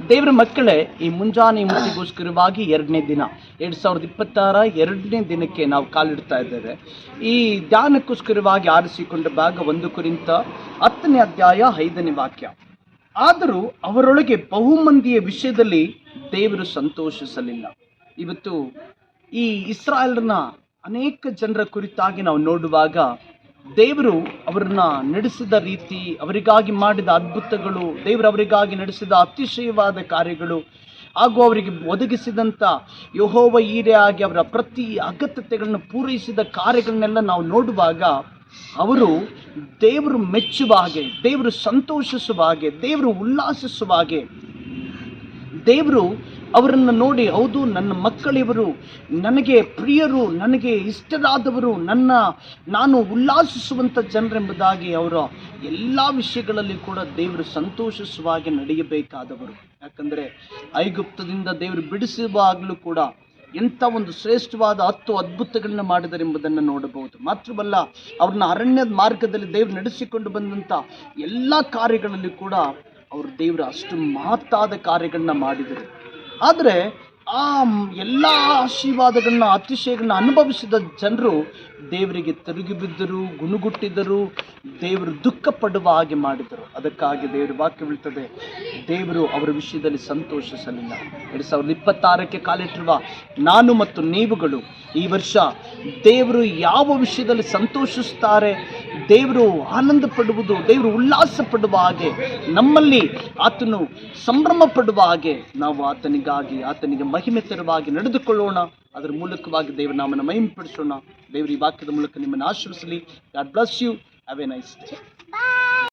ದೇವರ ಮಕ್ಕಳೇ, ಈ ಮುಂಜಾನೆ ಮುಕ್ತಿಗೋಸ್ಕರವಾಗಿ 2ನೇ ದಿನ 2026 2ನೇ ದಿನಕ್ಕೆ ನಾವು ಕಾಲಿಡ್ತಾ ಇದ್ದೇವೆ. ಈ ಧ್ಯಾನಕ್ಕೋಸ್ಕರವಾಗಿ ಆರಿಸಿಕೊಂಡ ಭಾಗ 1 ಕೊರಿಂಥ 10ನೇ ಅಧ್ಯಾಯ 5ನೇ ವಾಕ್ಯ. ಆದರೂ ಅವರೊಳಗೆ ಬಹುಮಂದಿಯ ವಿಷಯದಲ್ಲಿ ದೇವರು ಸಂತೋಷಿಸಲಿಲ್ಲ. ಇವತ್ತು ಈ ಇಸ್ರಾಯೇಲ್ನ ಅನೇಕ ಜನರ ಕುರಿತಾಗಿ ನಾವು ನೋಡುವಾಗ ದೇವರು ಅವರನ್ನ ನಡೆಸಿದ ರೀತಿ, ಅವರಿಗಾಗಿ ಮಾಡಿದ ಅದ್ಭುತಗಳು, ದೇವರು ಅವರಿಗಾಗಿ ನಡೆಸಿದ ಅತಿಶಯವಾದ ಕಾರ್ಯಗಳು ಹಾಗೂ ಅವರಿಗೆ ಒದಗಿಸಿದಂಥ ಯೆಹೋವ ಈರೆ ಆಗಿ ಅವರ ಪ್ರತಿ ಅಗತ್ಯತೆಗಳನ್ನು ಪೂರೈಸಿದ ಕಾರ್ಯಗಳನ್ನೆಲ್ಲ ನಾವು ನೋಡುವಾಗ ಅವರು ದೇವರು ಮೆಚ್ಚುವ ಹಾಗೆ, ದೇವರು ಸಂತೋಷಿಸುವ ಹಾಗೆ, ದೇವರು ಉಲ್ಲಾಸಿಸುವ ಹಾಗೆ, ದೇವರು ಅವರನ್ನು ನೋಡಿ, ಹೌದು ನನ್ನ ಮಕ್ಕಳಿವರು ನನಗೆ ಪ್ರಿಯರು, ನನಗೆ ಇಷ್ಟರಾದವರು, ನಾನು ಉಲ್ಲಾಸಿಸುವಂಥ ಜನರೆಂಬುದಾಗಿ ಅವರ ಎಲ್ಲ ವಿಷಯಗಳಲ್ಲಿ ಕೂಡ ದೇವರು ಸಂತೋಷಿಸುವ ಹಾಗೆ ನಡೆಯಬೇಕಾದವರು. ಯಾಕಂದರೆ ಐಗುಪ್ತದಿಂದ ದೇವರು ಬಿಡಿಸುವಾಗಲೂ ಕೂಡ ಎಂಥ ಒಂದು ಶ್ರೇಷ್ಠವಾದ 10 ಅದ್ಭುತಗಳನ್ನ ಮಾಡಿದರೆಂಬುದನ್ನು ನೋಡಬಹುದು. ಮಾತ್ರವಲ್ಲ, ಅವ್ರನ್ನ ಅರಣ್ಯದ ಮಾರ್ಗದಲ್ಲಿ ದೇವರು ನಡೆಸಿಕೊಂಡು ಬಂದಂಥ ಎಲ್ಲ ಕಾರ್ಯಗಳಲ್ಲಿ ಕೂಡ ಅವರು ದೇವರು ಅಷ್ಟು ಮಹತ್ತಾದ ಕಾರ್ಯಗಳನ್ನ ಮಾಡಿದರು. ಆದರೆ ಆ ಎಲ್ಲ ಆಶೀರ್ವಾದಗಳನ್ನ, ಅತಿಶಯಗಳನ್ನ ಅನುಭವಿಸಿದ ಜನರು ದೇವರಿಗೆ ತಿರುಗಿ ಬಿದ್ದರು, ಗುಣಗುಟ್ಟಿದರು, ದೇವರು ದುಃಖ ಪಡುವ ಹಾಗೆ ಮಾಡಿದರು. ಅದಕ್ಕಾಗಿ ದೇವರ ವಾಕ್ಯ ಹೇಳ್ತದೆ, ದೇವರು ಅವರ ವಿಷಯದಲ್ಲಿ ಸಂತೋಷಿಸಲಿಲ್ಲ. 2026ಕ್ಕೆ ಕಾಲಿಟ್ಟಿರುವ ನಾನು ಮತ್ತು ನೀವುಗಳು ಈ ವರ್ಷ ದೇವರು ಯಾವ ವಿಷಯದಲ್ಲಿ ಸಂತೋಷಿಸ್ತಾರೆ, ದೇವರು ಆನಂದ ಪಡುವುದು, ದೇವರು ಉಲ್ಲಾಸ ಪಡುವ ಹಾಗೆ, ನಮ್ಮಲ್ಲಿ ಆತನು ಸಂಭ್ರಮ ಪಡುವ ಹಾಗೆ ನಾವು ಆತನಿಗೆ ಮಹಿಮೆ ತರುವಾಗಿ ನಡೆದುಕೊಳ್ಳೋಣ. ಅದರ ಮೂಲಕವಾಗಿ ದೇವರ ನಾಮನ ಮಹಿಮೆಪಡಿಸೋಣ. ದೇವರು ಈ ವಾಕ್ಯದ ಮೂಲಕ ನಿಮ್ಮನ್ನು ಆಶೀರ್ವದಿಸಲಿ. God bless you. Have a nice day.